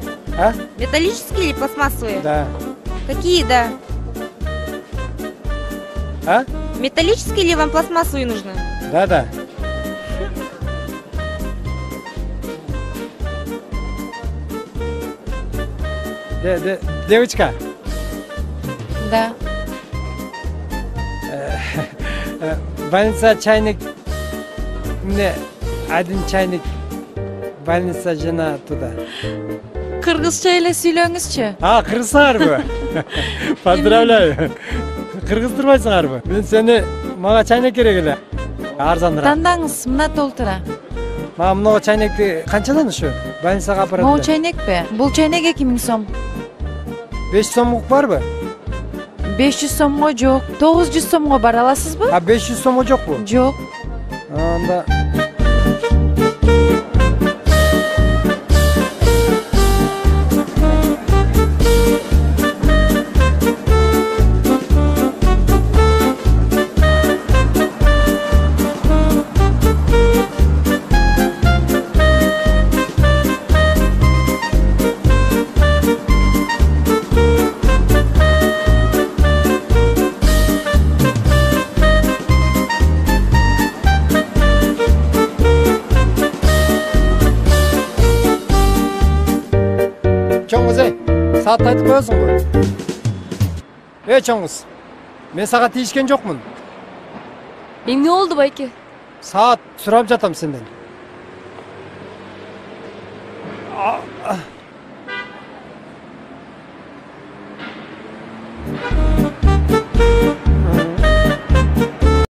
пластмассовые? А? Металлические или пластмассовые? Да. Какие, да? А? Металлические или вам пластмассовые нужны? Да. Девочка, Да. больница чайник, мне один чайник больница жана туда. Kırgızca ile söylöңүзчү. Кыргызсыңарбы? Поздравляю. Кыргыздырбайсыңарбы? Мен сени мага чайнек керек эле. Арзандыраак. Тандаңыз, мына толтура. Мага мына чайнекти канчадан ушу? Больницага апарат. Могу чайнекпи? Бул чайнек 2000 сом. 500 сомдук барбы? 500 сомго жок. 900 сомго бара аласызбы? 500 сомго жокпу? Жок. Анда чоң кыз, саатты айтып коесуң го? Чоң кыз, мен сага тийишкен жокмун. Эмне болду байке? Саат сурап жатам сенден.